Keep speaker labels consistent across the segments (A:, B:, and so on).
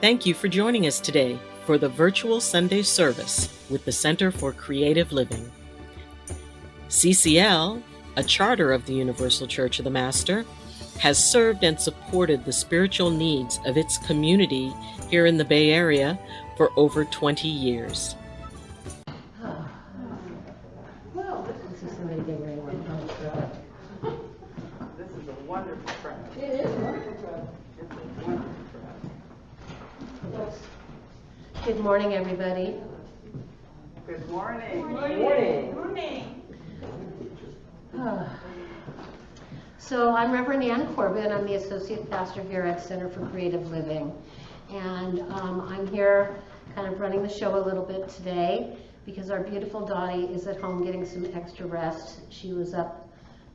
A: Thank you for joining us today for the virtual Sunday service with the Center for Creative Living. CCL, a charter of the Universal Church of the Master, has served and supported the spiritual needs of its community here in the Bay Area for over 20 years.
B: Well, this is somebody getting ready to work.
C: This is a wonderful crowd.
B: It is a wonderful crowd.
C: It's a wonderful crowd.
B: Good morning, everybody.
C: Good morning.
B: Good morning. So I'm Reverend Ann Corbin. I'm the Associate Pastor here at Center for Creative Living. And I'm here kind of running the show a little bit today because our beautiful Dottie is at home getting some extra rest. She was up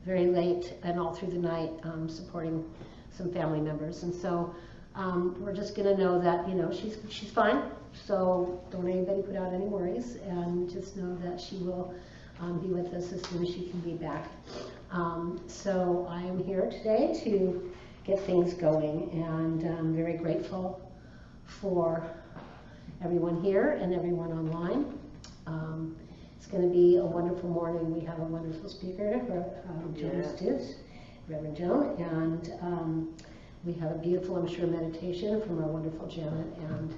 B: very late and all through the night supporting some family members. And so we're just going to know that, she's fine. So don't anybody put out any worries, and just know that she will be with us as soon as she can be back. So I am here today to get things going, and I'm very grateful for everyone here and everyone online. It's going to be a wonderful morning. We have a wonderful speaker, Joan Stutes, Reverend Joan, and we have a beautiful, I'm sure, meditation from our wonderful Janet, and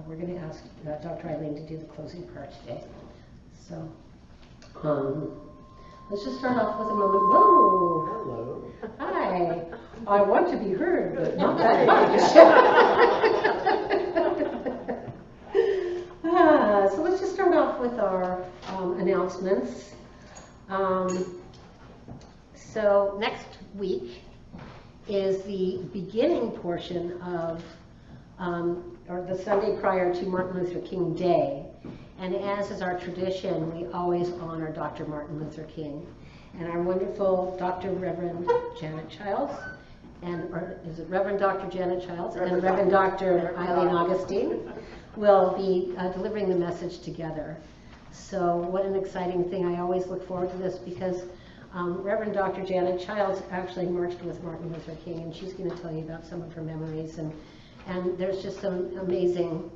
B: we're going to ask Dr. Ayleen to do the closing part today. So let's just start off with a moment. Whoa!
C: Hello.
B: Hi. I want to be heard, but not that much. So let's just start off with our announcements. So next week is the beginning portion of, or the Sunday prior to Martin Luther King Day. And as is our tradition, we always honor Dr. Martin Luther King. And our wonderful Dr. Reverend Janet Childs, or is it Reverend Dr. Janet Childs and Reverend Dr. Ayleen Augustine will be delivering the message together. So what an exciting thing. I always look forward to this because Reverend Dr. Janet Childs actually marched with Martin Luther King, and she's going to tell you about some of her memories. And there's just some amazing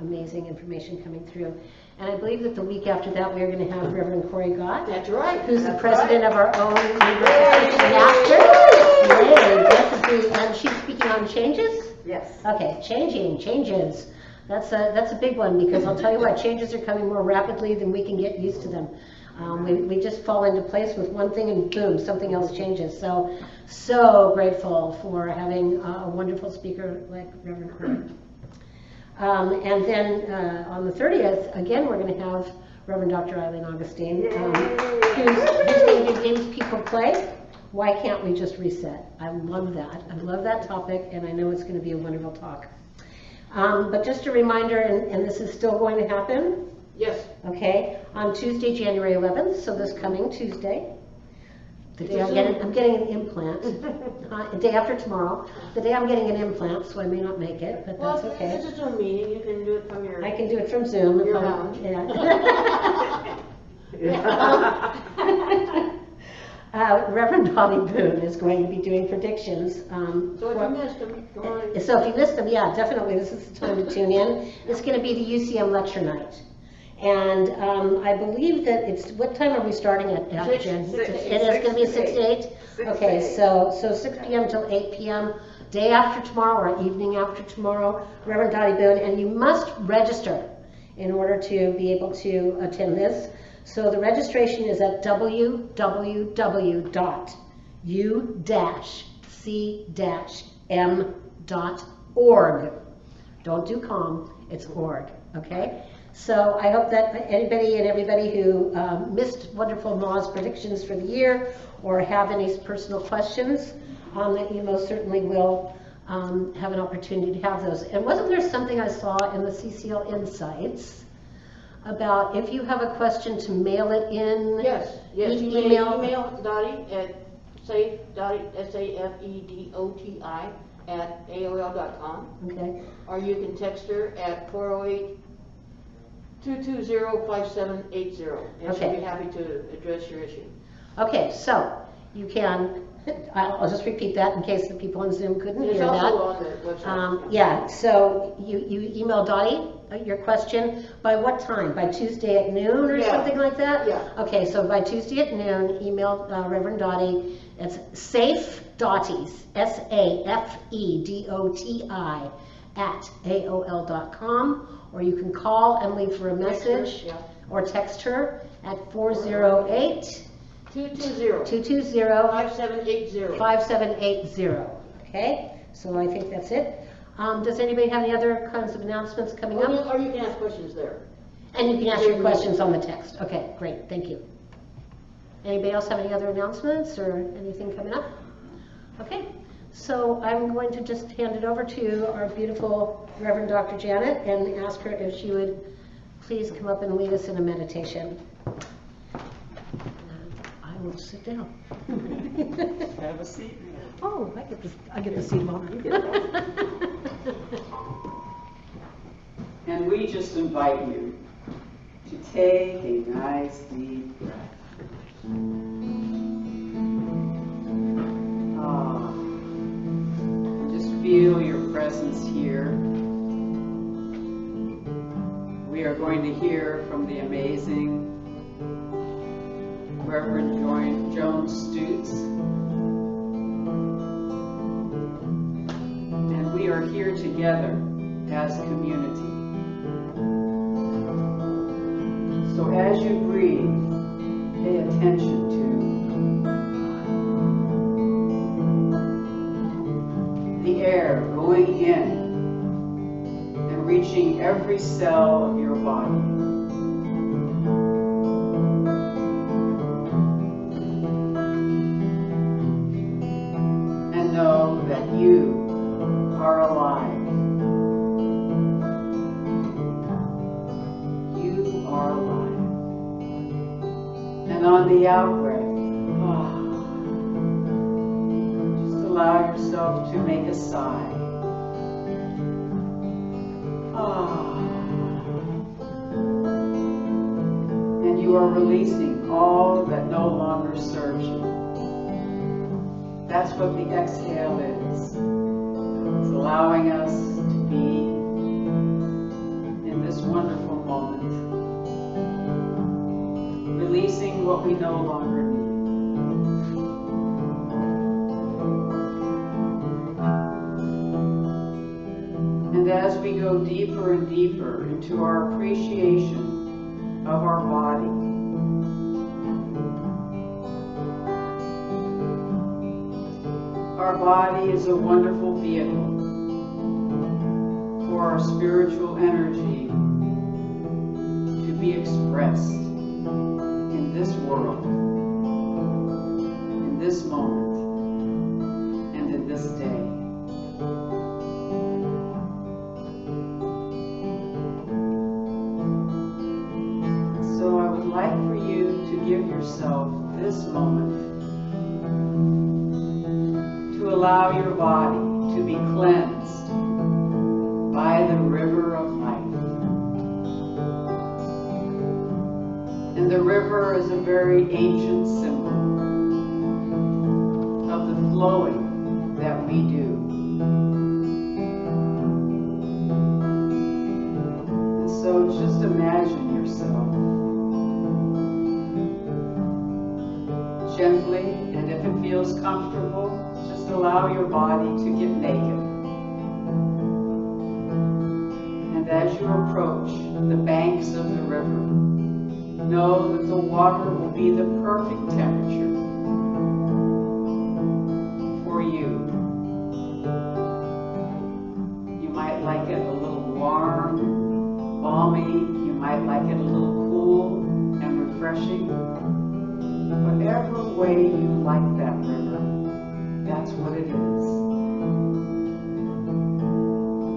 B: information coming through. And I believe that the week after that, we are going to have Reverend Corey Gott.
C: That's right.
B: Who's the president of our own University Master. Yay, blessed be. And she's speaking on changes?
C: Yes.
B: Okay, changes. That's a big one, because I'll tell you what, changes are coming more rapidly than we can get used to them. We just fall into place with one thing and boom, something else changes. So grateful for having a wonderful speaker like Reverend Corey. And then on the 30th, again, we're going to have Reverend Dr. Ayleen Augustine, who's going to do Games People Play. Why can't we just reset? I love that. I love that topic, and I know it's going to be a wonderful talk. But just a reminder, and this is still going to happen.
C: Yes.
B: Okay, on Tuesday, January 11th, so this coming Tuesday. The day I'm getting an implant. The day after tomorrow. The day I'm getting an implant, so I may not make it, but that's okay.
C: Well, it's a Zoom meeting. You can do it from your...
B: I can do it from Zoom.
C: Your lounge.
B: Yeah. Reverend Dottie Boone is going to be doing predictions.
C: So if you missed them, go on.
B: So if you missed them, yeah, definitely this is the time to tune in. It's going to be the Ucm Lecture Night. And I believe that it's, what time are we starting at, Jen? It is going to be 6 to 8? Okay, so 6 p.m. till 8 p.m. Day after tomorrow or evening after tomorrow, Reverend Dottie Boone, and you must register in order to be able to attend this. So the registration is at www.u-c-m.org. Don't do com, it's org, okay? So I hope that anybody and everybody who missed Wonderful Ma's predictions for the year or have any personal questions, that you most certainly will have an opportunity to have those. And wasn't there something I saw in the CCL Insights about if you have a question to mail it in?
C: Yes. Email Dottie at safedoti at AOL.com.
B: Okay.
C: Or you can text her at 408-220-5780, and she'll be happy to address your issue.
B: Okay, so you can I'll just repeat that in case the people on Zoom couldn't
C: It's
B: hear that.
C: also on the website.
B: Yeah, so you email Dottie your question by what time? By Tuesday at noon or
C: Yeah.
B: something like that?
C: Yeah.
B: Okay, so by Tuesday at noon, email Reverend Dottie. It's Safe Dotties, SAFEDOTI @AOL.com, or you can call and leave her a message,
C: Yeah.
B: or text her at 408
C: 220
B: 220
C: 5780.
B: 5780. Okay, so I think that's it. Does anybody have any other kinds of announcements coming up?
C: Or you can ask questions there.
B: And you can ask your questions on the text. Okay, great, thank you. Anybody else have any other announcements or anything coming up? Okay, so I'm going to just hand it over to our beautiful Reverend Dr. Janet and ask her if she would please come up and lead us in a meditation. I will sit down.
D: Have a seat.
B: Oh, I get the seat moment.
D: And we just invite you to take a nice deep breath. Just feel your presence here. We are going to hear from the amazing Reverend Joan Stutes. And we are here together as community. So as you breathe, pay attention to the air going in and reaching every cell of your body. And know that you are alive. You are alive. And on the out-breath, just allow yourself to make a sigh. And you are releasing all that no longer serves you. That's what the exhale is. It's allowing us to be in this wonderful moment, releasing what we no longer need. And as we go deeper and deeper into our appreciation of our body, our body is a wonderful vehicle for our spiritual energy to be expressed in this world, in this moment, and in this day. So I would like for you to give yourself this moment to allow your body to be cleansed by the river of life. And the river is a very ancient symbol of the flowing that we do. And so just imagine yourself gently, and if it feels comfortable, just allow your body to get naked. And as you approach the banks of the river, know that the water will be the perfect temperature for you. You might like it a little warm, balmy. You might like it a little cool and refreshing. Whatever way you like that river, that's what it is.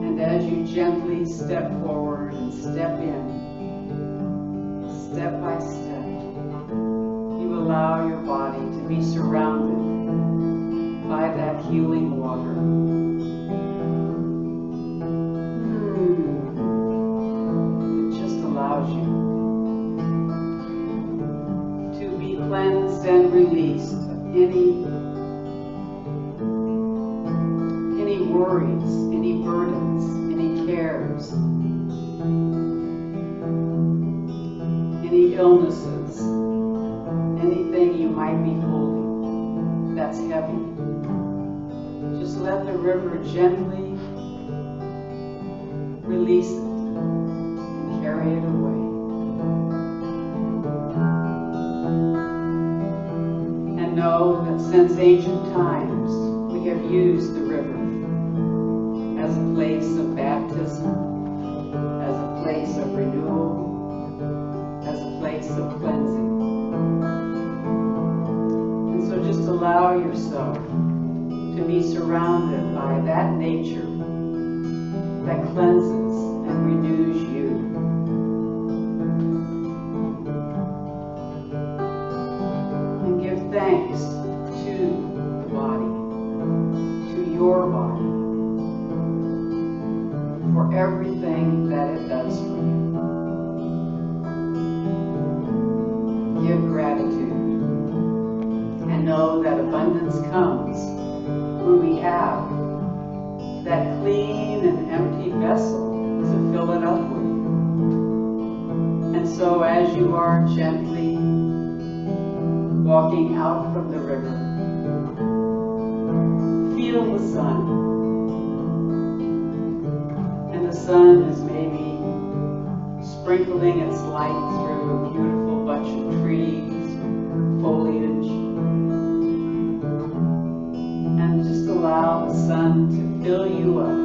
D: And as you gently step forward and step in, step by step, you allow your body to be surrounded by that healing water. It just allows you to be cleansed and released of any worries, any burdens, any cares, any illnesses, anything you might be holding that's heavy. Just let the river gently release it and carry it away. And know that since ancient times, we have used the river as a place of baptism, as a place of renewal, as a place of cleansing. And so just allow yourself to be surrounded by that nature that cleanses and renews you. And give thanks to the body, to your body, for everything that it does for you. Give gratitude and know that abundance comes when we have that clean and empty vessel to fill it up with. And so as you are gently walking out from the river, feel the sun. And the sun is maybe sprinkling its light through a beautiful bunch of trees, foliage. And just allow the sun to fill you up.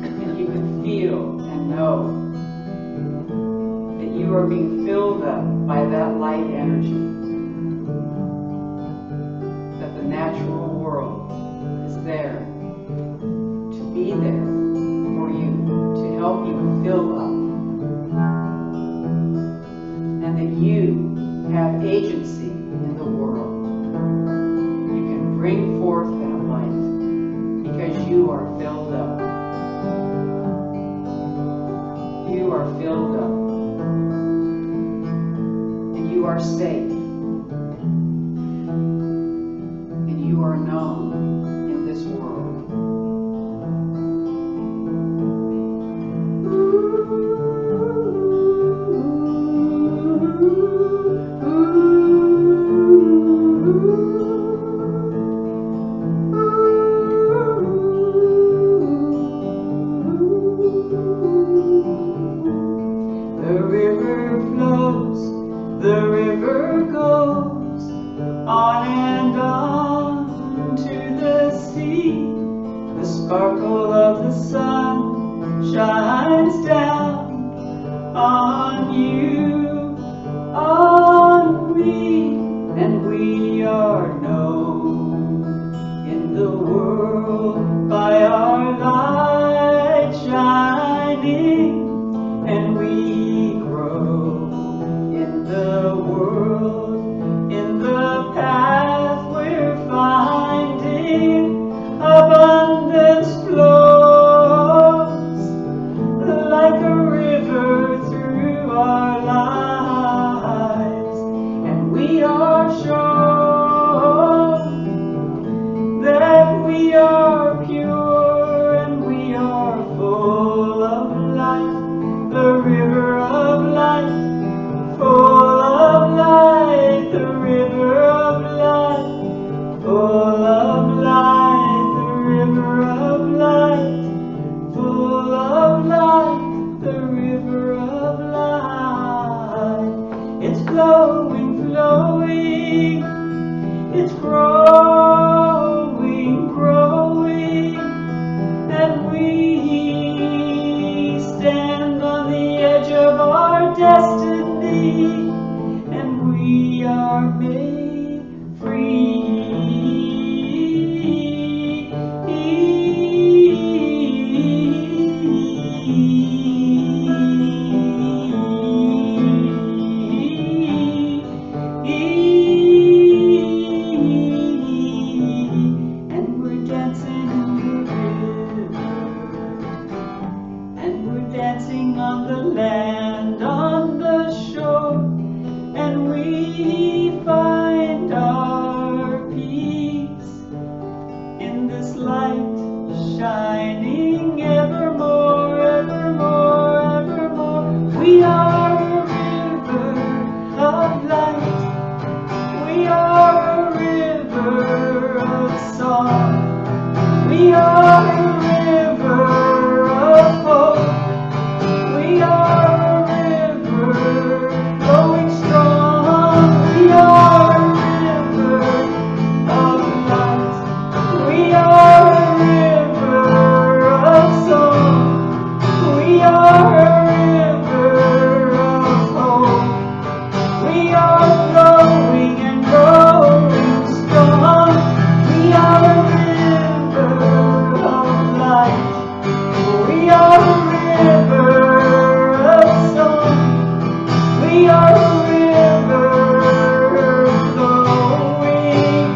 D: And you can feel and know that you are being filled up by that light energy. That the natural world is there to be there for you, to help you fill up. And that you have agency in the world. You can bring forth that light because you are filled up. You are filled up. And you are safe. And you are known in this world. The river goes on and on to the sea. The sparkle of the sun shines down on you, on me, and we are known in the world by our light shining, and we grow in the world, in the path we're finding. Abundance flows like a river through our lives, and we are sure that we are pure and we are full of life, the river of life. Full of light, the river of light. Full of light, the river of light. Full of light, the river of light. It's flowing, flowing. It's growing, growing. in this light, shining evermore, evermore, evermore. We are a river of light. We are a river of song. We are a river of hope. We are a river flowing strong. We are a river of light. We are a river of song. We are a river of hope. We are flowing and growing strong. We are a river of light. We are a river of song. We are a river flowing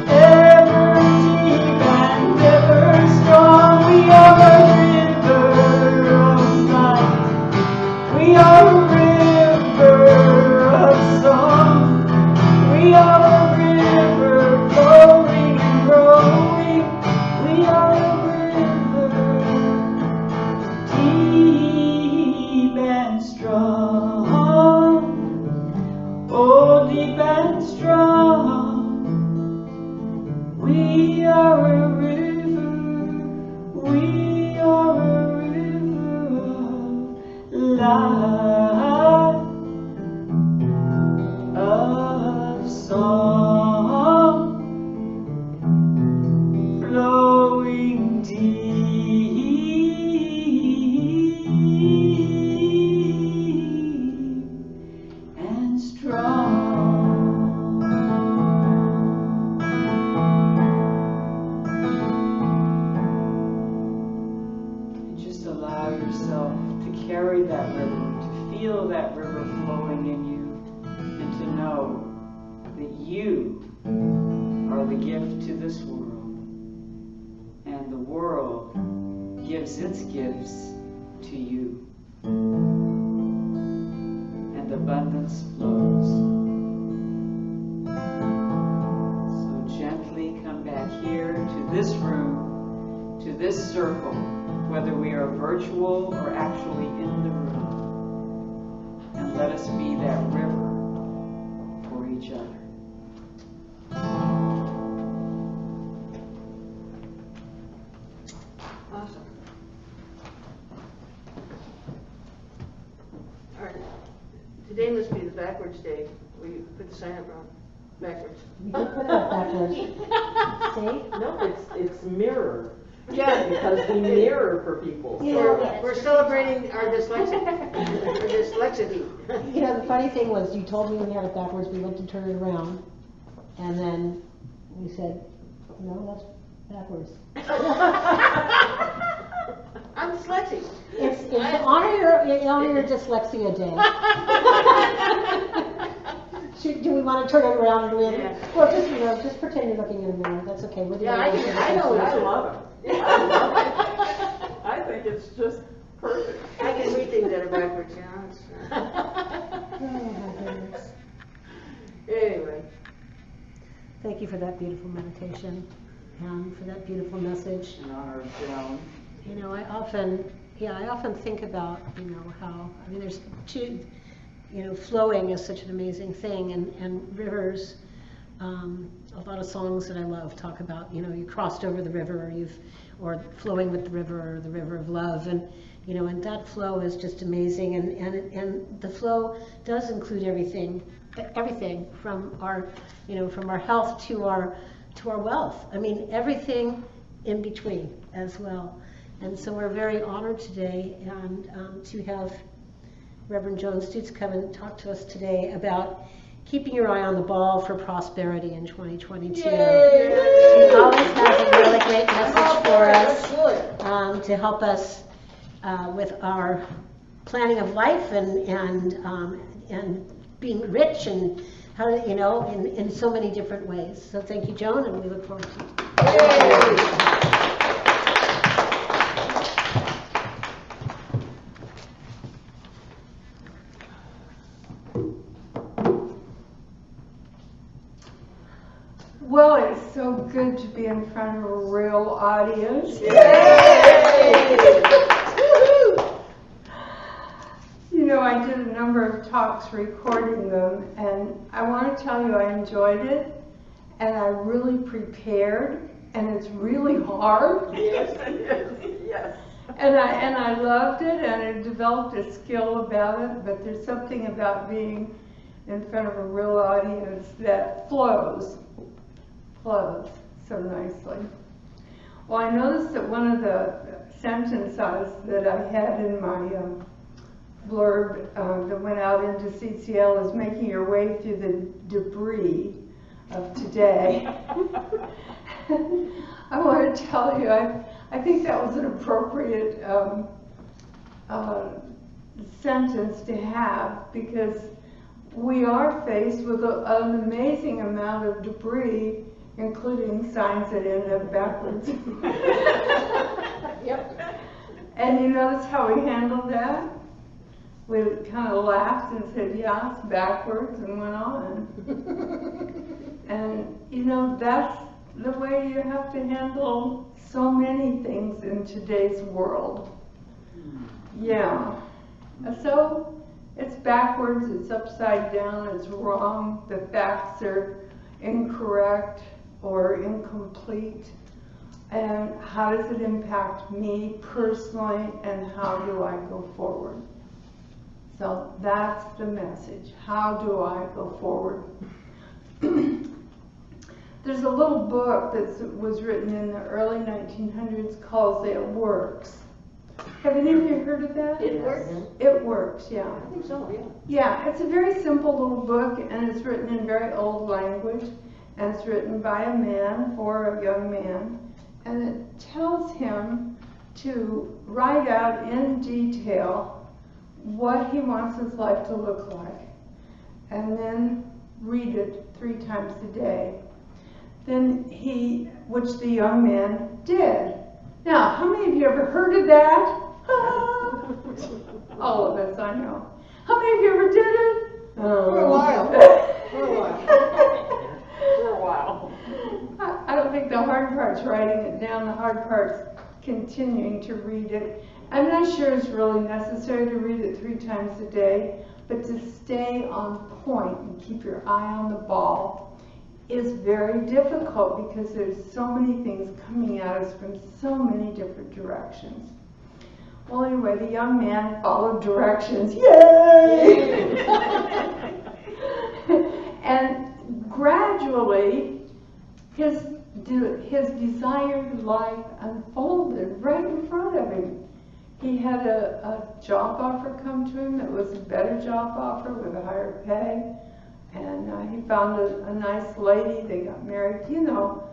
D: ever deep and ever strong. We are a river of light. We are a river of song. We are a river flowing and growing. We are a river deep and strong. Oh, deep and strong. We are a river. We are a river of light, of song, flowing deep and strong. And just allow yourself to carry that river, to feel that river flowing in you, and to know that you are the gift to this world, and the world gives its gifts to you, and abundance flows. So gently come back here to this room, to this circle, whether we are virtual or actually in the room, and let us be that river for each other.
C: Awesome. All right. Today must be the backwards day, where you put the sign up wrong. Backwards.
B: We did put it up backwards. See?
E: No, it's mirror.
C: Yeah.
E: Because we mirror for people.
B: You know,
C: We're celebrating our dyslexia. Our dyslexity.
B: You know, the funny thing was, you told me we had it backwards, we went to turn it around, and then we said, no, that's backwards.
C: I'm dyslexic.
B: It's honor your dyslexia day. Do we want to turn it around? Or do we have,
C: Yeah.
B: Well, just pretend you're looking in a mirror. That's okay. We're the
C: Yeah,
B: only ones
C: I
B: that
C: know.
B: can
E: I
B: see it.
E: love it. I love it. I think it's just perfect.
C: I can read things that are backwards, you know.
B: Oh, my goodness.
C: Anyway.
B: Thank you for that beautiful meditation and for that beautiful message.
D: In honor of Joan.
B: You know, I often think about, how, there's two, flowing is such an amazing thing, and rivers, a lot of songs that I love talk about, you crossed over the river, or flowing with the river, or the river of love, and that flow is just amazing, and the flow does include everything from our, from our health to our wealth. Everything in between as well. And so we're very honored today to have Reverend Joan Stutes come and talk to us today about keeping your eye on the ball for prosperity in 2022. She always has a really great message for us to help us with our planning of life and being rich and how to, in so many different ways. So thank you, Joan, and we look forward to it.
F: Well, it's so good to be in front of a real audience. You know, I did a number of talks recording them, and I want to tell you I enjoyed it, and I really prepared, and it's really hard.
E: Yes, yes.
F: And I loved it, and I developed a skill about it, but there's something about being in front of a real audience that flows so nicely. Well, I noticed that one of the sentences that I had in my blurb that went out into CCL is making your way through the debris of today. I want to tell you, I think that was an appropriate sentence to have, because we are faced with an amazing amount of debris, including signs that end up backwards.
C: Yep.
F: And you notice how we handled that? We kind of laughed and said, yeah, it's backwards, and went on. And you know, that's the way you have to handle so many things in today's world. Yeah. So it's backwards, it's upside down, it's wrong, the facts are incorrect or incomplete. And how does it impact me personally, and how do I go forward? So that's the message. How do I go forward? There's a little book that was written in the early 1900s called It Works. Have any of you heard of that?
C: It Works?
F: It Works, yeah.
C: I think so, yeah.
F: Yeah, it's a very simple little book, and it's written in very old language, and it's written by a man for a young man, and it tells him to write out in detail what he wants his life to look like, and then read it 3 times a day. Then which the young man did. Now, how many of you ever heard of that? All of us, I know. How many of you ever did it?
C: For a while. For a while.
E: For a while.
F: I don't think the hard part's writing it down. The hard part's continuing to read it. I'm not sure it's really necessary to read it 3 times a day, but to stay on point and keep your eye on the ball is very difficult, because there's so many things coming at us from so many different directions. Well, anyway, the young man followed directions. Yay! And gradually, his desired life unfolded right in front of him. He had a job offer come to him that was a better job offer with a higher pay. And he found a nice lady. They got married. You know,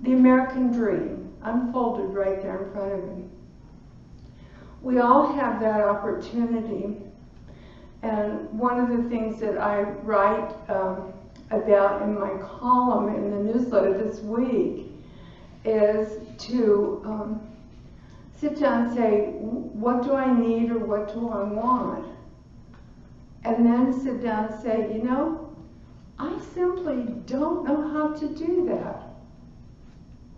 F: the American dream unfolded right there in front of him. We all have that opportunity. And one of the things that I write about in my column in the newsletter this week is to sit down and say, what do I need or what do I want? And then sit down and say, you know, I simply don't know how to do that.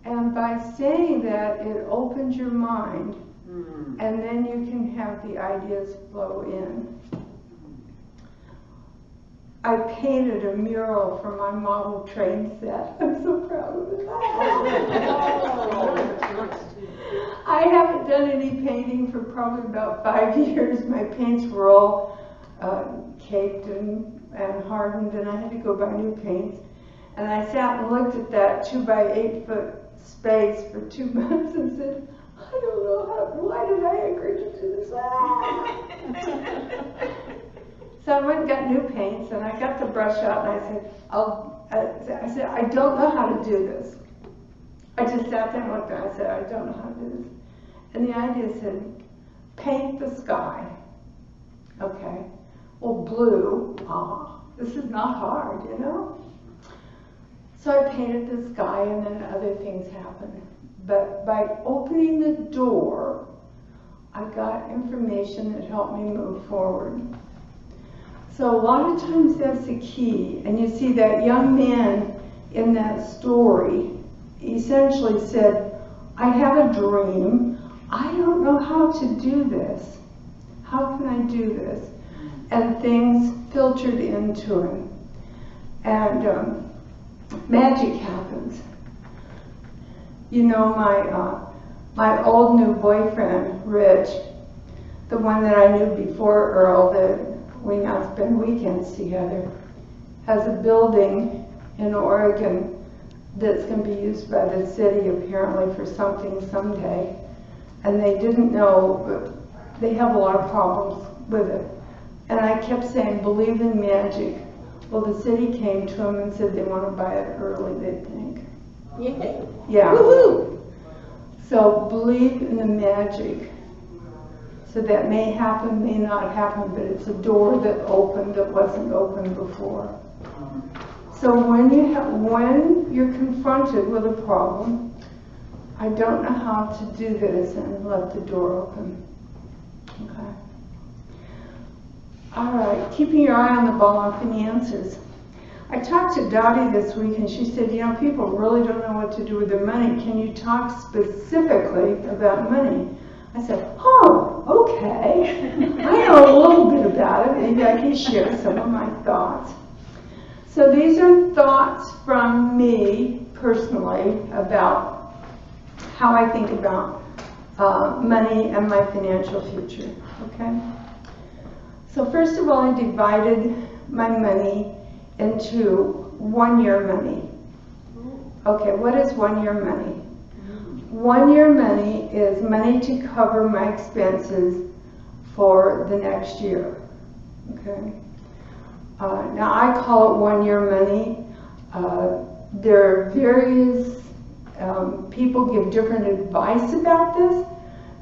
F: And by saying that, it opens your mind, and then you can have the ideas flow in. I painted a mural for my model train set. I'm so proud of it. I haven't done any painting for probably about 5 years. My paints were all caked and hardened, and I had to go buy new paints. And I sat and looked at that 2 by 8 foot space for 2 months and said, I don't know why did I agree to do this? So I went and got new paints, and I got the brush out, and I said, I don't know how to do this. I just sat there and looked at it. I said, I don't know how to do this. And the idea said, paint the sky. Okay. Well, blue, this is not hard, you know? So I painted the sky, and then other things happened. But by opening the door, I got information that helped me move forward. So a lot of times that's the key. And you see that young man in that story essentially said, I have a dream. I don't know how to do this. How can I do this? And things filtered into him. And magic happens. You know, my old new boyfriend, Rich, the one that I knew before Earl, that we now spend weekends together, has a building in Oregon that's going to be used by the city apparently for something someday. And they didn't know, but they have a lot of problems with it. And I kept saying, believe in magic. Well, the city came to him and said they want to buy it early, they think.
B: Yeah.
F: Yeah.
B: Woohoo!
F: So believe in the magic. So that may happen, may not happen, but it's a door that opened that wasn't open before. So when you're confronted with a problem, I don't know how to do this, and let the door open. Okay. All right, keeping your eye on the ball on finances. I talked to Dottie this week, and she said, you know, people really don't know what to do with their money. Can you talk specifically about money? I said, oh, okay. I know a little bit about it. Maybe I can share some of my thoughts. So these are thoughts from me personally about how I think about money and my financial future. Okay. So first of all, I divided my money into 1 year money. Okay, what is 1 year money? 1 year money is money to cover my expenses for the next year. Okay. Now I call it 1 year money. There are various people give different advice about this.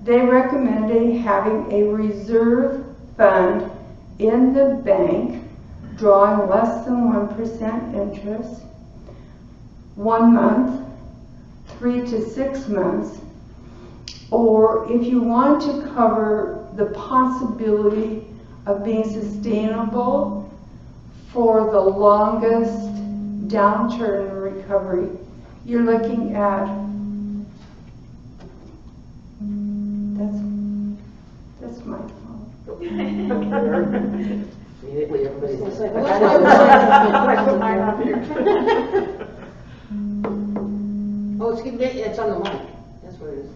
F: They recommend having a reserve fund in the bank drawing less than 1% interest, 1 month, 3 to 6 months, or if you want to cover the possibility of being sustainable for the longest downturn in recovery, you're looking at, that's my phone.
G: Immediately everybody's like,
C: I put mine up here.
G: oh, it's on the mic. That's what it is.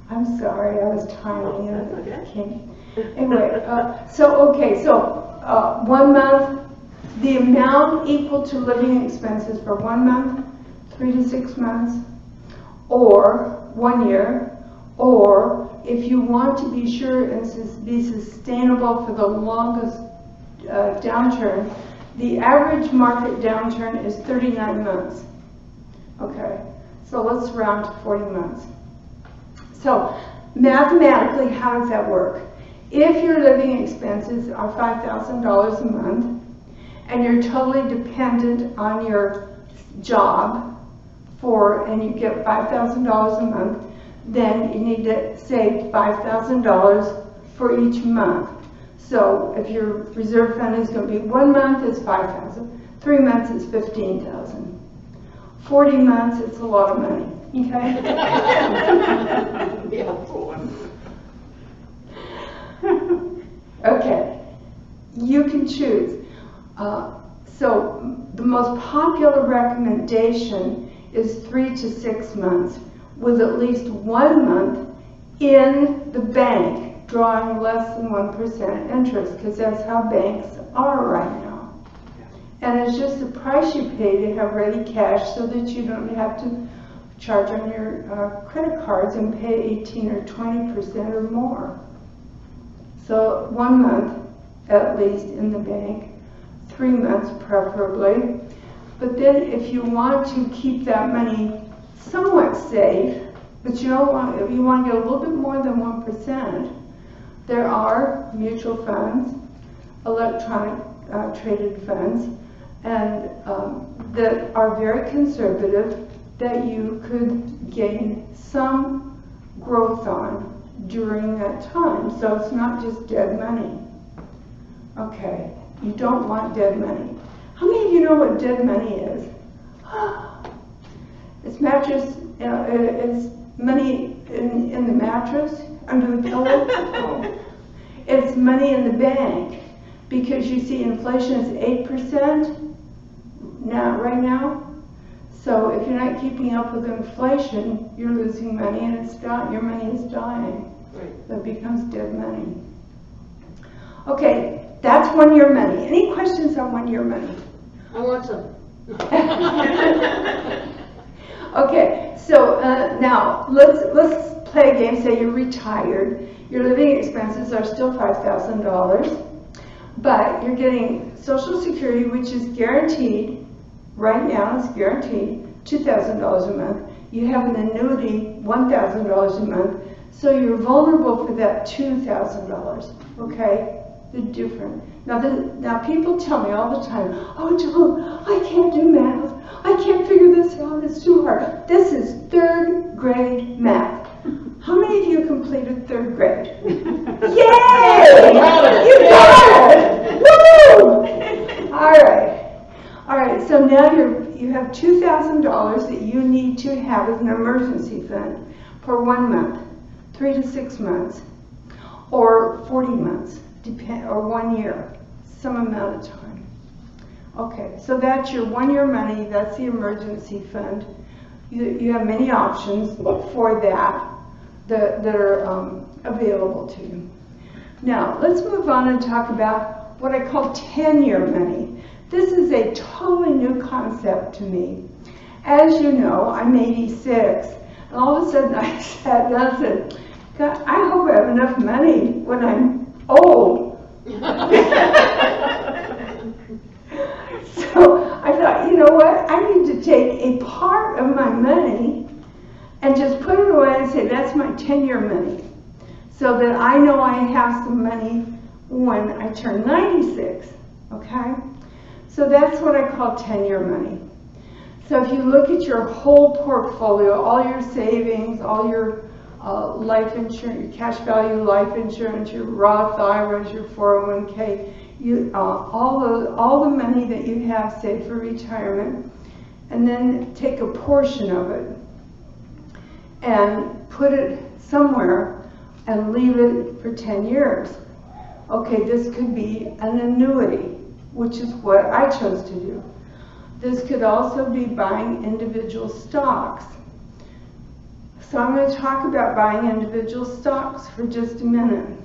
F: I'm sorry, I was timing
C: That's
F: it.
C: okay.
F: Came. Anyway, so 1 month, the amount equal to living expenses for 1 month, 3 to 6 months, or 1 year, or if you want to be sure and be sustainable for the longest downturn, the average market downturn is 39 months. Okay, so let's round to 40 months. So mathematically, how does that work? If your living expenses are $5,000 a month and you're totally dependent on your job and you get $5,000 a month, then you need to save $5,000 for each month. So if your reserve fund is going to be 1 month, it's $5,000. 3 months, it's $15,000. 40 months, it's a lot of money. Okay?
G: Yeah, for one.
F: Okay, you can choose. So the most popular recommendation is 3 to 6 months with at least 1 month in the bank drawing less than 1% interest, because that's how banks are right now. And it's just the price you pay to have ready cash so that you don't have to charge on your credit cards and pay 18 or 20% or more. So 1 month at least in the bank, 3 months preferably. But then if you want to keep that money somewhat safe, but you don't want, if you want to get a little bit more than 1%, there are mutual funds, electronic traded funds, and that are very conservative, that you could gain some growth on during that time. So it's not just dead money. Okay, you don't want dead money. How many of you know what dead money is? It's mattress, it's money in the mattress, under the pillow. It's money in the bank, because you see inflation is 8% now, right now. So if you're not keeping up with inflation, you're losing money, and your money is dying.
C: Right.
F: It becomes dead money. Okay, that's 1 year money. Any questions on 1 year money?
C: I want some.
F: Okay, so now let's play a game. Say you're retired. Your living expenses are still $5,000, but you're getting Social Security, which is guaranteed. Right now, it's guaranteed $2,000 a month. You have an annuity, $1,000 a month, so you're vulnerable for that $2,000. Okay. They're different. Now people tell me all the time, oh, Joan, I can't do math. I can't figure this out. It's too hard. This is 3rd grade math. How many of you completed 3rd grade? Yay! You got it! Woo! All right. So now you have $2,000 that you need to have as an emergency fund for 1 month, 3 to 6 months, or 40 months. Or 1 year, some amount of time. Okay, so that's your 1 year money. That's the emergency fund. You have many options for that are available to you. Now, let's move on and talk about what I call 10-year money. This is a totally new concept to me. As you know, I'm 86, and all of a sudden I sat down and said, God, I hope I have enough money when I'm old. So I thought, you know what? I need to take a part of my money and just put it away and say, that's my 10-year money. So that I know I have some money when I turn 96, okay? So that's what I call 10-year money. So if you look at your whole portfolio, all your savings, all your life insurance, your cash value life insurance, your Roth Iras, your 401k, all the money that you have saved for retirement, and then take a portion of it and put it somewhere and leave it for 10 years. Okay, this could be an annuity, which is what I chose to do. This could also be buying individual stocks. So I'm going to talk about buying individual stocks for just a minute.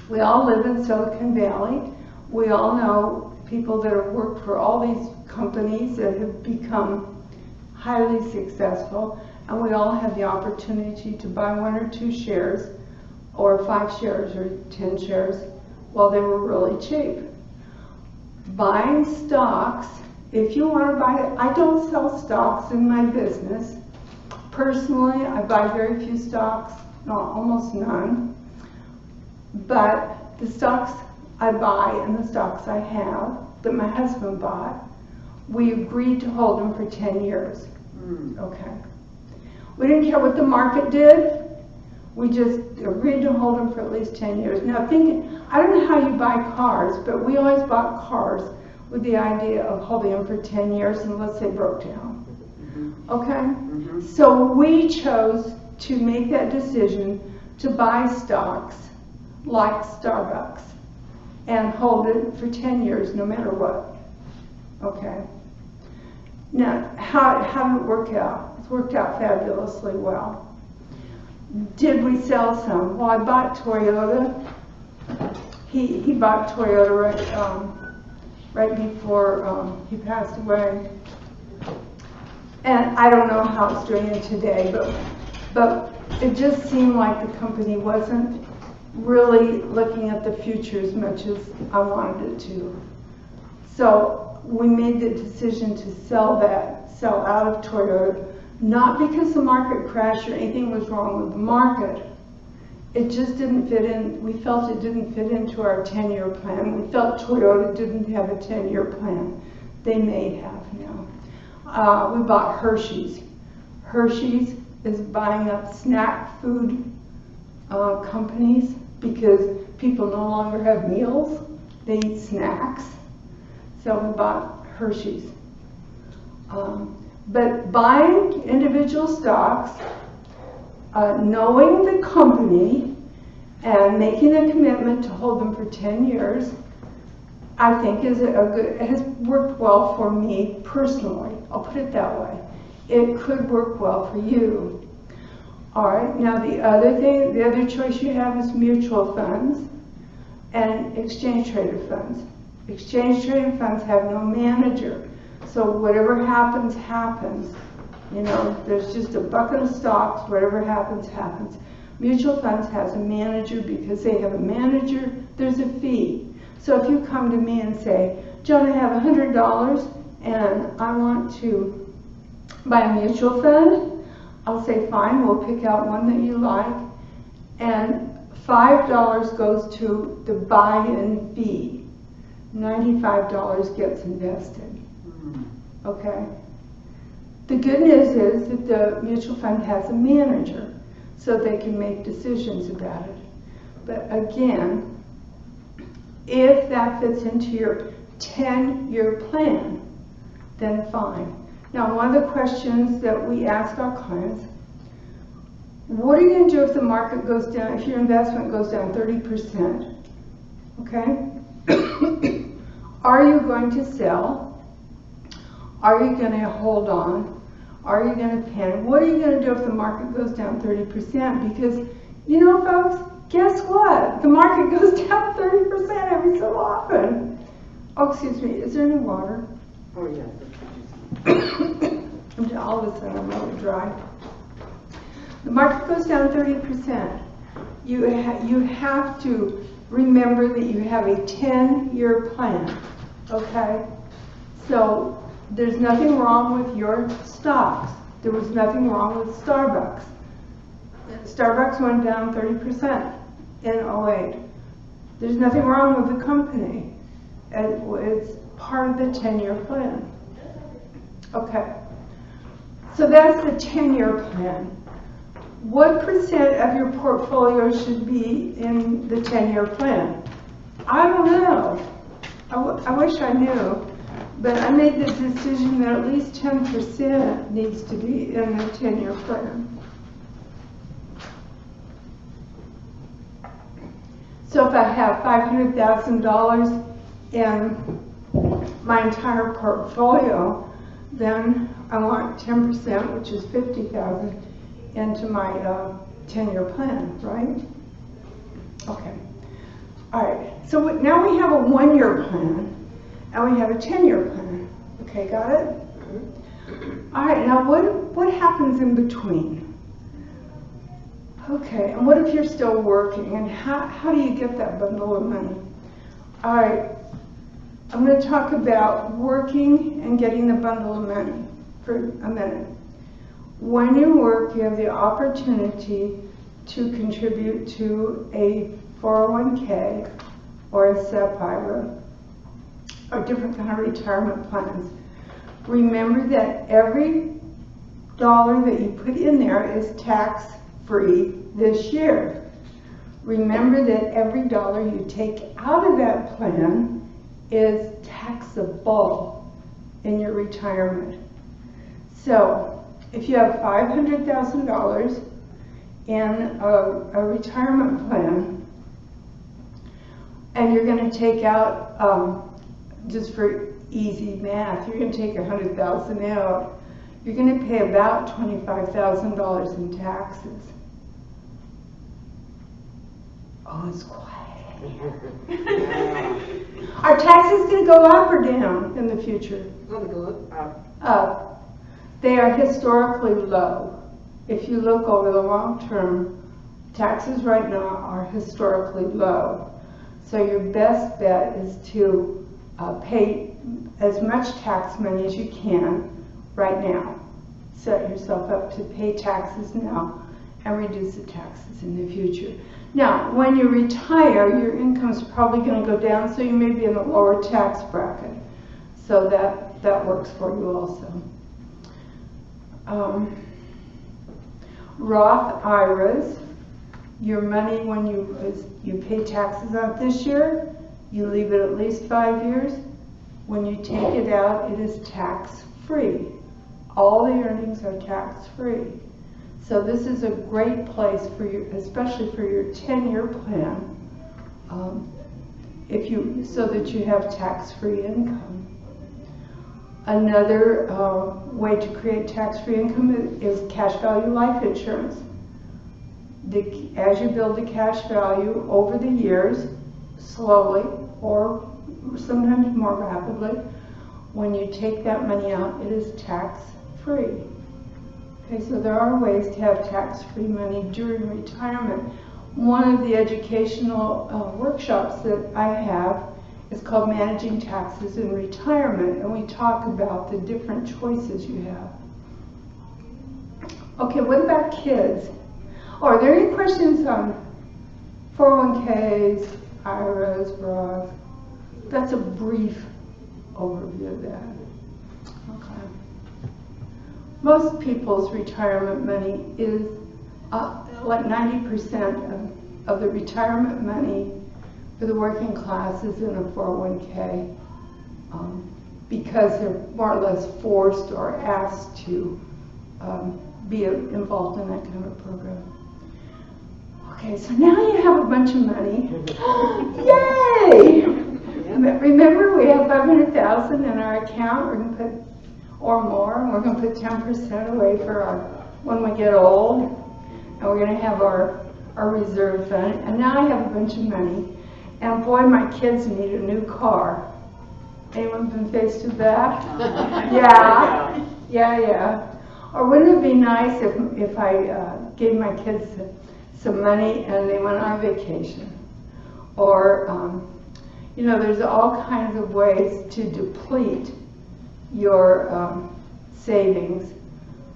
F: We all live in Silicon Valley. We all know people that have worked for all these companies that have become highly successful, and we all have the opportunity to buy 1 or 2 shares, or 5 shares, or 10 shares, while they were really cheap. Buying stocks, if you want to buy it, I don't sell stocks in my business. Personally, I buy very few stocks, almost none. But the stocks I buy and the stocks I have, that my husband bought, we agreed to hold them for 10 years. Okay. We didn't care what the market did. We just agreed to hold them for at least 10 years. Now I don't know how you buy cars, but we always bought cars with the idea of holding them for 10 years unless they broke down. Okay? So we chose to make that decision to buy stocks like Starbucks and hold it for 10 years no matter what. Okay? Now, how did it work out? It's worked out fabulously well. Did we sell some? Well, I bought Toyota. He bought Toyota right before he passed away. And I don't know how it's doing today, but it just seemed like the company wasn't really looking at the future as much as I wanted it to. So we made the decision to sell out of Toyota, not because the market crashed or anything was wrong with the market. It just didn't fit in. We felt it didn't fit into our 10-year plan. We felt Toyota didn't have a 10-year plan. They may have now. We bought Hershey's. Hershey's is buying up snack food companies because people no longer have meals. They eat snacks. So we bought Hershey's. But buying individual stocks, knowing the company, and making a commitment to hold them for 10 years, I think has worked well for me personally. I'll put it that way. It could work well for you. All right, now the other choice you have is mutual funds and exchange traded funds. Exchange traded funds have no manager, so whatever happens, happens. You know, there's just a bucket of stocks, whatever happens, happens. Mutual funds has a manager. Because they have a manager, there's a fee. So if you come to me and say, Joan, I have $100 and I want to buy a mutual fund, I'll say, fine, we'll pick out one that you like, and $5 goes to the buy-in fee. $95 gets invested. Okay? The good news is that the mutual fund has a manager, so they can make decisions about it. But again, if that fits into your 10-year plan, then fine. Now, one of the questions that we ask our clients, what are you going to do if the market goes down, if your investment goes down 30%? Okay? Are you going to sell? Are you going to hold on? Are you going to panic? What are you going to do if the market goes down 30%? Because, you know, folks, guess what? The market goes down 30% every so often. Oh, excuse me, is there any water?
G: Oh, yeah.
F: All of a sudden I'm really dry. The market goes down 30%. You have to remember that you have a 10-year plan, okay? So there's nothing wrong with your stocks. There was nothing wrong with Starbucks. Starbucks went down 30% in 08. There's nothing wrong with the company. It's part of the 10-year plan. Okay, so that's the 10-year plan. What percent of your portfolio should be in the 10-year plan? I don't know. I wish I knew, but I made the decision that at least 10% needs to be in the 10-year plan. So if I have $500,000 in my entire portfolio, then I want 10%, which is $50,000, into my 10-year plan, right? Okay. All right. So now we have a 1-year plan, and we have a 10-year plan. Okay, got it? All right. Now, what happens in between? Okay. And what if you're still working? And how do you get that bundle of money? All right. I'm going to talk about working and getting the bundle of money for a minute. When you work, you have the opportunity to contribute to a 401k or a SEP IRA or different kind of retirement plans. Remember that every dollar that you put in there is tax-free this year. Remember that every dollar you take out of that plan is taxable in your retirement. So if you have $500,000 in a retirement plan, and you're going to take out, just for easy math, you're going to take $100,000 out, you're going to pay about $25,000 in taxes. Oh, it's quiet. Are taxes going to go up or down in the future? Up. They are historically low. If you look over the long term, taxes right now are historically low. So your best bet is to pay as much tax money as you can right now. Set yourself up to pay taxes now and reduce the taxes in the future. Now, when you retire, your income's probably going to go down, so you may be in the lower tax bracket. So that works for you also. Roth Iras, your money when you pay taxes on this year, you leave it at least 5 years. When you take it out, it is tax-free. All the earnings are tax-free. So this is a great place for you, especially for your 10-year plan, so that you have tax-free income. Another way to create tax-free income is cash value life insurance. As you build the cash value over the years, slowly or sometimes more rapidly, when you take that money out, it is tax-free. Okay, so there are ways to have tax-free money during retirement. One of the educational workshops that I have is called Managing Taxes in Retirement, and we talk about the different choices you have. Okay, what about kids? Are there any questions on 401ks, IRAs, Roth? That's a brief overview of that. Okay. Most people's retirement money is like 90% of the retirement money for the working class is in a 401k because they're more or less forced or asked to be involved in that kind of program. Okay, so now you have a bunch of money. Yay! Remember, we have $500,000 in our account. We're going to put, or more, and we're going to put 10% away for when we get old, and we're going to have our reserve fund. And now I have a bunch of money, and boy, my kids need a new car. Anyone been faced with that? Yeah. Or wouldn't it be nice if I gave my kids some money and they went on vacation? Or, there's all kinds of ways to deplete your savings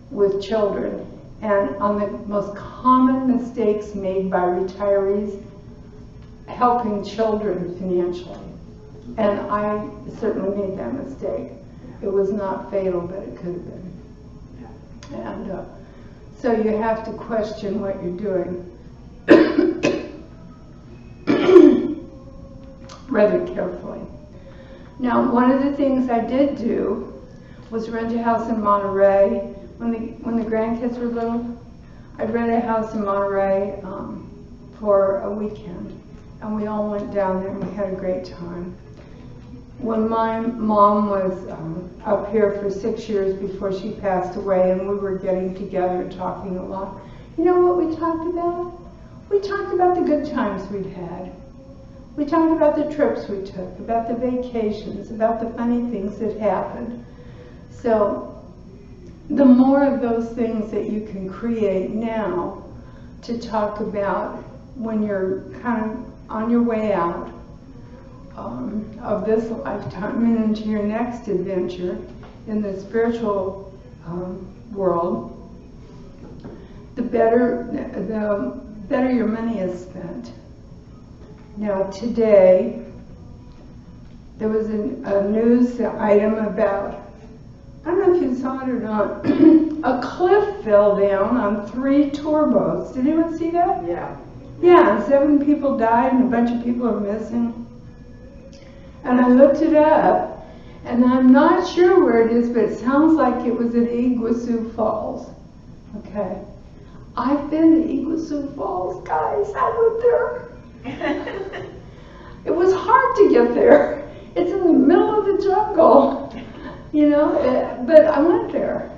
F: with children. And on the most common mistakes made by retirees, helping children financially. And I certainly made that mistake. It was not fatal, but it could have been. And so you have to question what you're doing rather carefully. Now, one of the things I did do was rent a house in Monterey. When the grandkids were little, I'd rent a house in Monterey for a weekend. And we all went down there and we had a great time. When my mom was up here for 6 years before she passed away, and we were getting together and talking a lot, you know what we talked about? We talked about the good times we'd had. We talked about the trips we took, about the vacations, about the funny things that happened. So the more of those things that you can create now to talk about when you're kind of on your way out of this lifetime and into your next adventure in the spiritual world, the better your money is spent. Now today, there was a news item about, I don't know if you saw it or not, a cliff fell down on 3 tour boats. Did anyone see that? Yeah, and 7 people died and a bunch of people are missing. And I looked it up, and I'm not sure where it is, but it sounds like it was at Iguazu Falls. Okay. I've been to Iguazu Falls, guys. I went there. It was hard to get there. It's in the middle of the jungle, but I went there.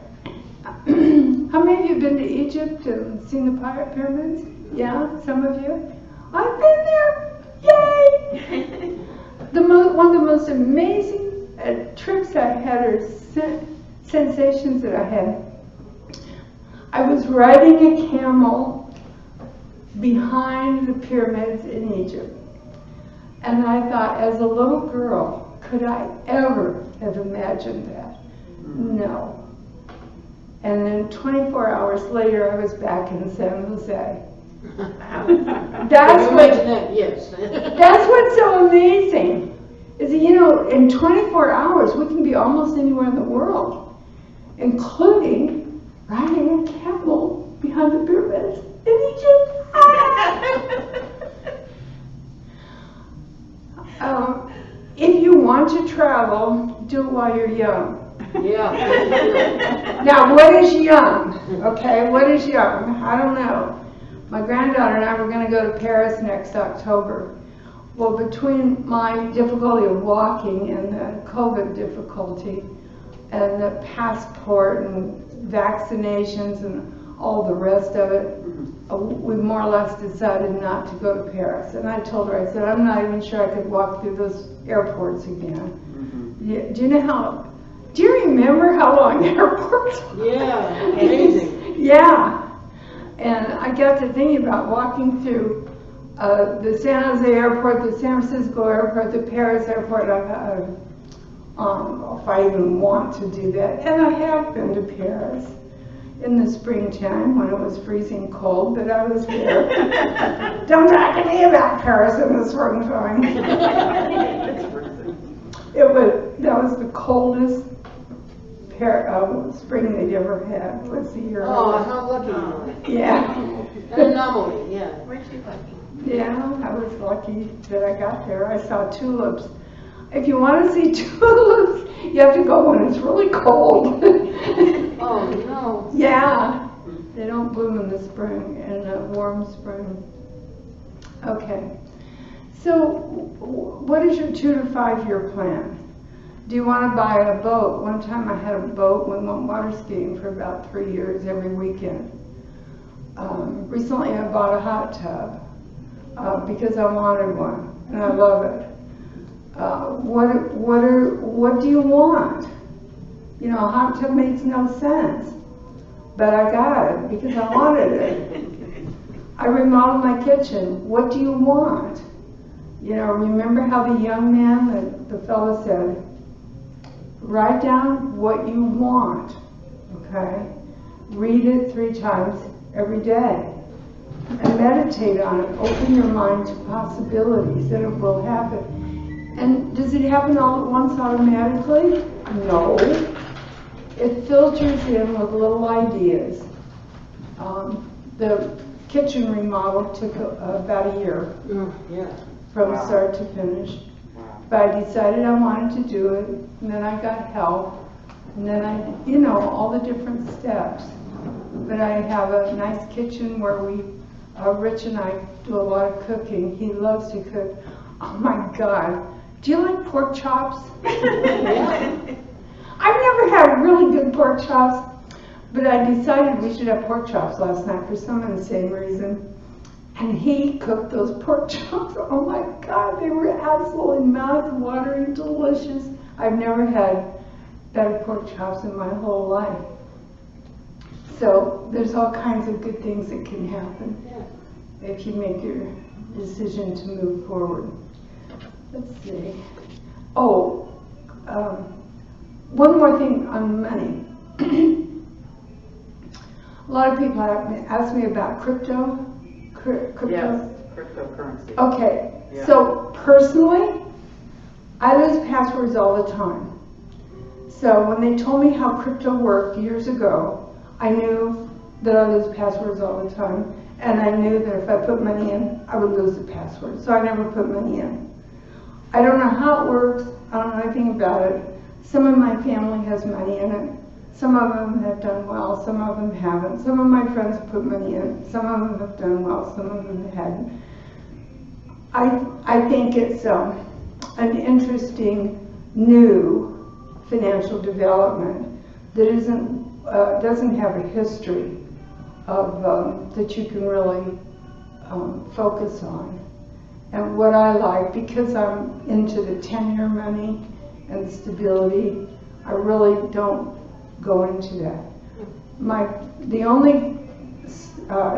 F: How many of you have been to Egypt and seen the pyramids? Yeah, some of you? I've been there. Yay! One of the most amazing trips I had, or sensations that I had, I was riding a camel behind the pyramids in Egypt. And I thought, as a little girl, could I ever have imagined that? No. And then 24 hours later, I was back in San Jose. That's what's so amazing, is that, in 24 hours, we can be almost anywhere in the world, including riding a camel behind the pyramids in Egypt. If you want to travel, do it while you're young.
C: Yeah.
F: Now, what is young? Okay, what is young? I don't know. My granddaughter and I were going to go to Paris next October. Well, between my difficulty of walking and the COVID difficulty and the passport and vaccinations and all the rest of it, we more or less decided not to go to Paris. And I told her, I said, I'm not even sure I could walk through those airports again. Do you remember how long airports were?
C: Yeah, amazing.
F: Yeah. And I got to thinking about walking through the San Jose airport, the San Francisco airport, the Paris airport. I thought, if I even want to do that. And I have been to Paris in the springtime when it was freezing cold, but I was there. Don't talk to me about Paris in the springtime. That was the coldest spring they'd ever had. Was the year.
C: Oh, how lucky you were.
F: Yeah.
C: An anomaly, yeah.
F: Yeah, I was lucky that I got there. I saw tulips. If you want to see tulips, you have to go when it's really cold.
C: Oh, no.
F: Yeah, they don't bloom in the spring, in a warm spring. Okay, so what is your 2 to 5 year plan? Do you want to buy a boat? One time I had a boat. We went water skiing for about 3 years every weekend. Recently I bought a hot tub because I wanted one, and I love it. What do you want? You know, a hot tub makes no sense, but I got it because I wanted it. I remodeled my kitchen. What do you want? You know, remember how the young man, the fellow said, write down what you want, okay? Read it 3 times every day and meditate on it. Open your mind to possibilities and it will happen. And does it happen all at once automatically? No. It filters in with little ideas. The kitchen remodel took about a year from start to finish. But I decided I wanted to do it, and then I got help, and then you know, all the different steps. But I have a nice kitchen where Rich and I do a lot of cooking. He loves to cook. Oh my God. Do you like pork chops? I've never had really good pork chops, but I decided we should have pork chops last night for some insane reason. And he cooked those pork chops. Oh my God, they were absolutely mouth-watering, delicious. I've never had better pork chops in my whole life. So there's all kinds of good things that can happen if you make your decision to move forward. Let's see. Oh, one more thing on money. A lot of people ask me about crypto.
D: Yes, cryptocurrency.
F: Okay,
D: Yeah.
F: so personally, I lose passwords all the time. So when they told me how crypto worked years ago, I knew that I lose passwords all the time, and I knew that if I put money in, I would lose the password. So I never put money in. I don't know how it works. I don't know anything about it. Some of my family has money in it. Some of them have done well, some of them haven't. Some of my friends have put money in. Some of them have done well, some of them hadn't. I think it's an interesting new financial development that doesn't have a history of that you can really focus on. And what I like, because I'm into the 10-year money and stability, I really don't go into that. The only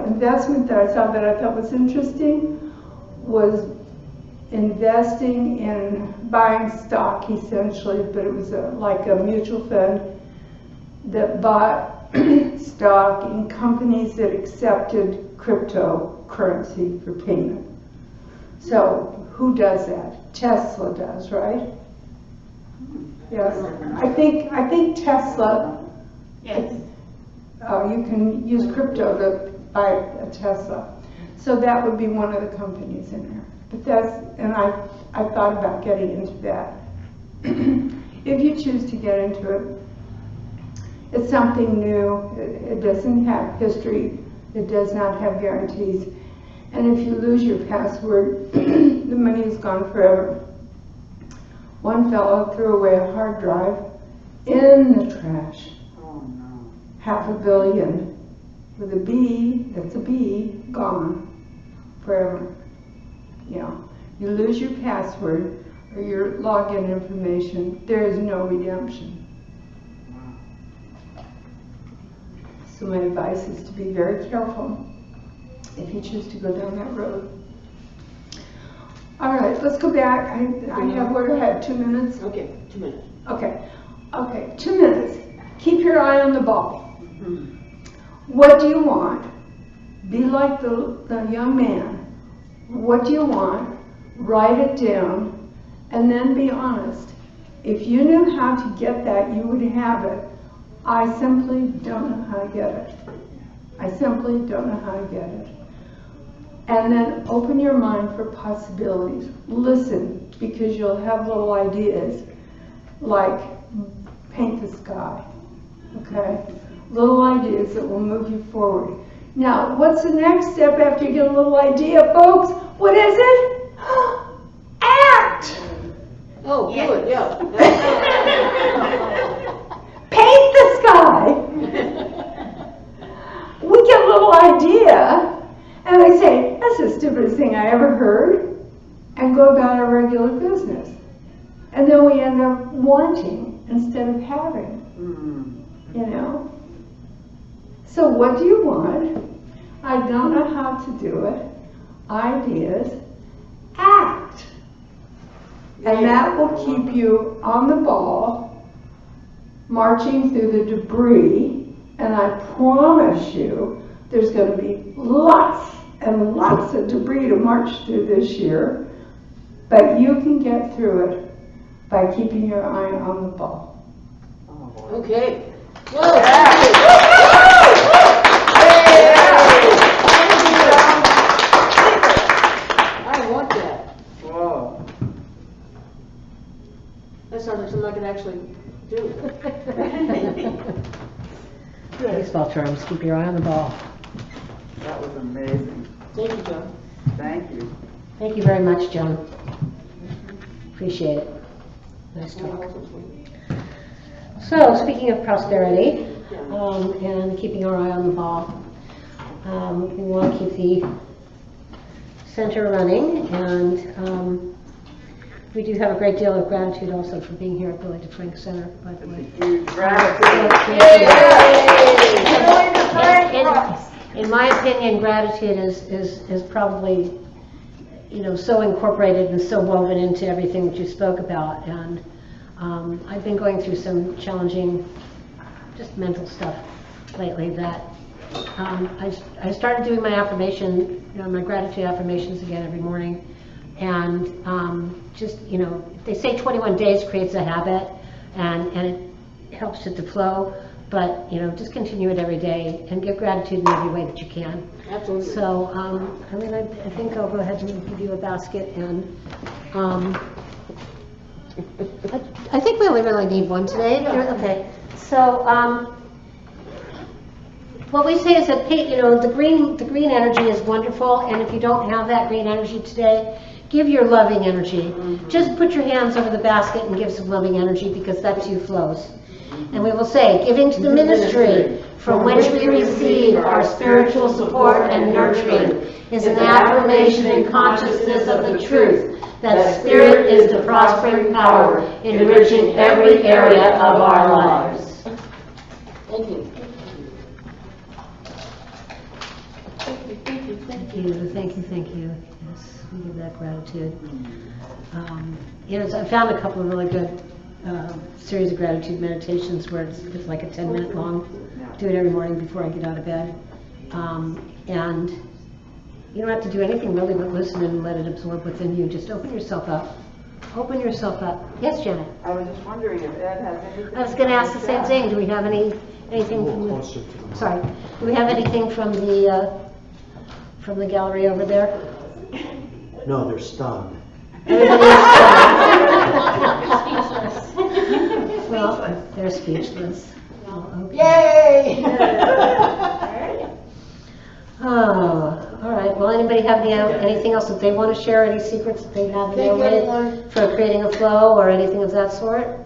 F: investment that I saw that I thought was interesting was investing in buying stock, essentially, but it was like a mutual fund that bought stock in companies that accepted cryptocurrency for payment. So who does that? Tesla does, right? Yes, I think Tesla. Yes. You can use crypto to buy a Tesla, so that would be one of the companies in there. But I thought about getting into that. If you choose to get into it, It's something new. It doesn't have history. It does not have guarantees. And if you lose your password, the money is gone forever. One fellow threw away a hard drive in the trash.
D: Oh no.
F: $500 million. With a B, that's a B, gone forever. You know, you lose your password or your login information, there is no redemption. So my advice is to be very careful if you choose to go down that road. All right, let's go back. I have 2 minutes.
C: Okay, 2 minutes.
F: Okay, 2 minutes. Keep your eye on the ball. What do you want? Be like the young man. What do you want? Write it down, and then be honest. If you knew how to get that, you would have it. I simply don't know how to get it. I simply don't know how to get it. And then open your mind for possibilities. Listen, because you'll have little ideas, like paint the sky, okay? Little ideas that will move you forward. Now, what's the next step after you get a little idea, folks? What is it? Act!
C: Oh, good, yeah.
F: Paint the sky! We get a little idea, and I say, that's the stupidest thing I ever heard, and go about our regular business. And then we end up wanting instead of having, you know? So what do you want? I don't know how to do it. Ideas. Act. And that will keep you on the ball, marching through the debris, and I promise you there's going to be lots and lots of debris to march through this year, but you can get through it by keeping your eye on the ball.
C: Okay. I want that.
D: Whoa.
C: That sounds like something I can actually do.
B: Baseball terms, keep your eye on the ball.
D: That was amazing.
C: Thank you, John.
D: Thank you.
B: Thank you very much, Joan. Appreciate it. Nice talk. So, speaking of prosperity and keeping our eye on the ball, we want to keep the center running, and we do have a great deal of gratitude also for being here at the Billy DeFrank Center, by the way.
D: Huge gratitude.
B: In my opinion, gratitude is probably, you know, so incorporated and so woven into everything that you spoke about. And I've been going through some challenging, just mental stuff lately that I started doing my affirmation, you know, my gratitude affirmations again every morning. And just, you know, they say 21 days creates a habit, and it helps it to flow. But, you know, just continue it every day and give gratitude in every way that you can.
C: Absolutely.
B: So, I mean, I think I'll go ahead and give you a basket, and I think we only really need one today. Okay. So, what we say is that, you know, the green energy is wonderful, and if you don't have that green energy today, give your loving energy. Just put your hands over the basket and give some loving energy, because that too flows. And we will say, giving to the ministry from which we receive our spiritual support and nurturing is an affirmation and consciousness of the truth that Spirit is the prospering power enriching every area of our lives.
C: Thank you.
B: Thank you. Yes, we give that gratitude. You know, I found a couple of really good series of gratitude meditations where it's like a 10-minute long. Do it every morning before I get out of bed. And you don't have to do anything really but listen and let it absorb within you. Just open yourself up. Open yourself up. Yes, Janet?
D: I was just wondering if Ed has anything.
B: I was going to ask the same thing. Do we have anything from the... Sorry. Do we have anything from the gallery over there?
H: No, they're stunned.
B: Everybody is stunned. Well, they're speechless. Okay.
G: Yay!
B: Oh, all right. Well, anybody have anything else that they want to share? Any secrets that they have in their
G: Thank
B: way
G: everyone.
B: for creating a flow or anything of that sort?
C: It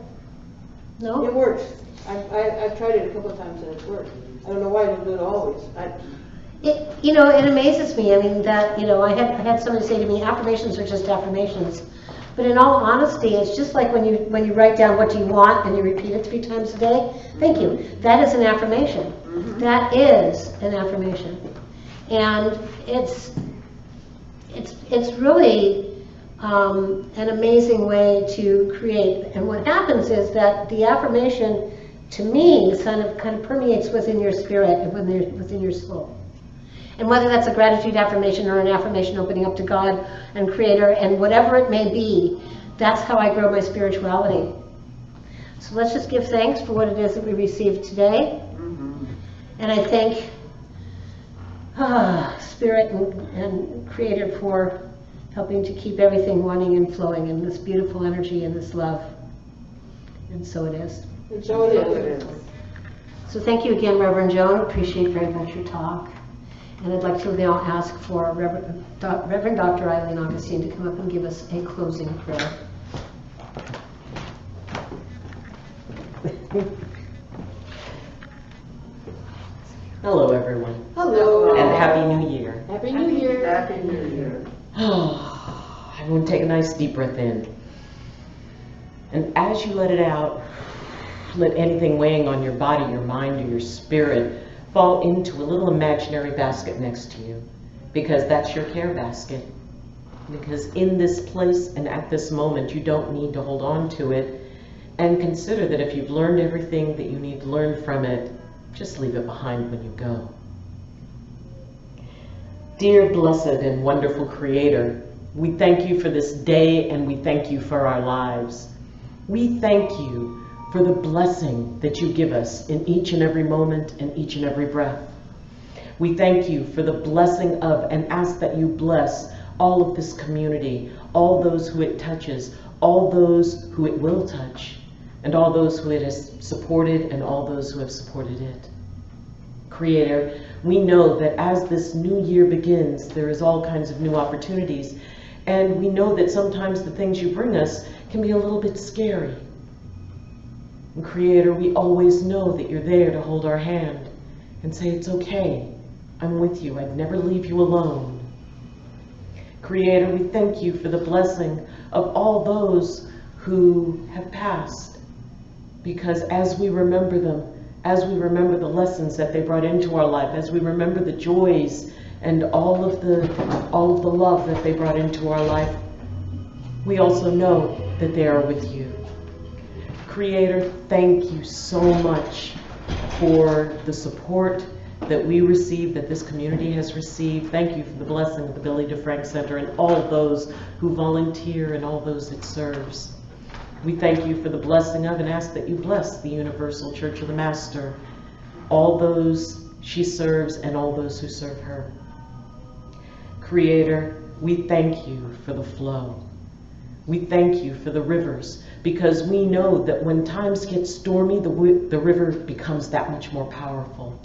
B: No?
C: works. I've tried it a couple of times and it's worked. I don't know why I don't do it always.
B: It amazes me. I mean, that, I had somebody say to me, affirmations are just affirmations. But in all honesty, it's just like when you write down what you want and you repeat it 3 times a day. Thank you. That is an affirmation. That is an affirmation. And it's really an amazing way to create. And what happens is that the affirmation, to me, kind of permeates within your spirit and within your soul. And whether that's a gratitude affirmation or an affirmation opening up to God and Creator and whatever it may be, that's how I grow my spirituality. So let's just give thanks for what it is that we received today. And I thank Spirit and Creator for helping to keep everything running and flowing in this beautiful energy and this love. And so it is.
C: And so it is.
B: So thank you again, Reverend Joan. Appreciate very much your talk. And I'd like to now ask for Reverend Dr. Ayleen Augustine to come up and give us a closing prayer.
A: Hello, everyone,
C: Hello.
A: and Happy New Year.
C: Happy New Year.
D: Happy New Year.
A: Everyone take a nice deep breath in. And as you let it out, let anything weighing on your body, your mind, or your spirit fall into a little imaginary basket next to you, because that's your care basket. Because in this place and at this moment, you don't need to hold on to it, and consider that if you've learned everything that you need to learn from it, just leave it behind when you go. Dear blessed and wonderful Creator, we thank you for this day and we thank you for our lives. We thank you for the blessing that you give us in each and every moment and each and every breath. We thank you for the blessing of and ask that you bless all of this community, all those who it touches, all those who it will touch, and all those who it has supported and all those who have supported it. Creator, we know that as this new year begins, there is all kinds of new opportunities, and we know that sometimes the things you bring us can be a little bit scary. And Creator, we always know that you're there to hold our hand and say, it's okay, I'm with you, I'd never leave you alone. Creator, we thank you for the blessing of all those who have passed, because as we remember them, as we remember the lessons that they brought into our life, as we remember the joys and all of the love that they brought into our life, we also know that they are with you. Creator, thank you so much for the support that we receive, that this community has received. Thank you for the blessing of the Billy DeFrank Center and all of those who volunteer and all those it serves. We thank you for the blessing of and ask that you bless the Universal Church of the Master, all those she serves and all those who serve her. Creator, we thank you for the flow. We thank you for the rivers, because we know that when times get stormy, the river becomes that much more powerful.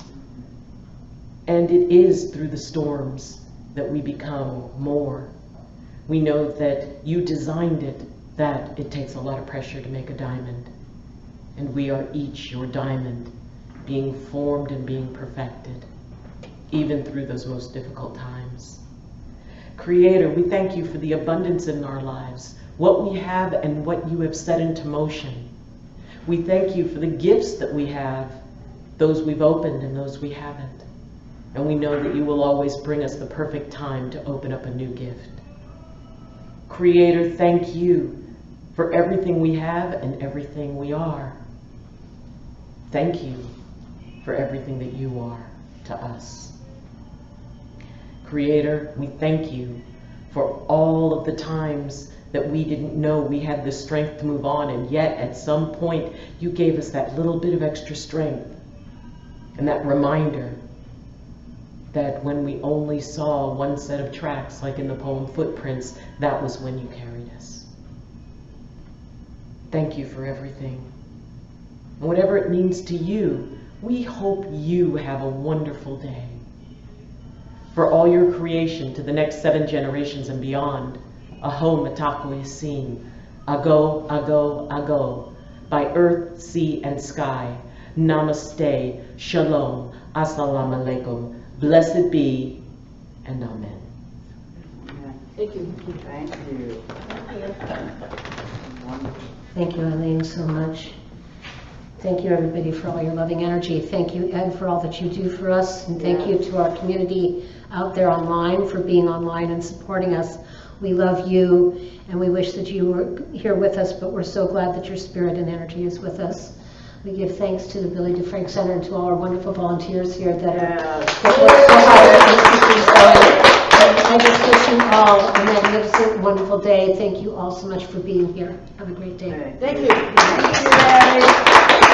A: And it is through the storms that we become more. We know that you designed it, that it takes a lot of pressure to make a diamond. And we are each your diamond, being formed and being perfected, even through those most difficult times. Creator, we thank you for the abundance in our lives, what we have and what you have set into motion. We thank you for the gifts that we have, those we've opened and those we haven't. And we know that you will always bring us the perfect time to open up a new gift. Creator, thank you for everything we have and everything we are. Thank you for everything that you are to us. Creator, we thank you for all of the times that we didn't know we had the strength to move on, and yet at some point you gave us that little bit of extra strength and that reminder that when we only saw one set of tracks, like in the poem Footprints, that was when you carried us. Thank you for everything. And whatever it means to you, we hope you have a wonderful day. For all your creation to the next 7 generations and beyond, aho matako yasin, ago, ago, ago, by earth, sea, and sky, namaste, shalom, assalamu alaikum, blessed be, and amen.
C: Thank you.
D: Thank you. Wonderful.
B: Thank you, Ayleen, so much. Thank you, everybody, for all your loving energy. Thank you, Ed, for all that you do for us. And thank you to our community out there online for being online and supporting us. We love you, and we wish that you were here with us, but we're so glad that your spirit and energy is with us. We give thanks to the Billy DeFrank Center and to all our wonderful volunteers here that work so hard to keep things going. I just wish you all a magnificent, wonderful day. Thank you all so much for being here. Have a great day.
C: Thank you. Thank you.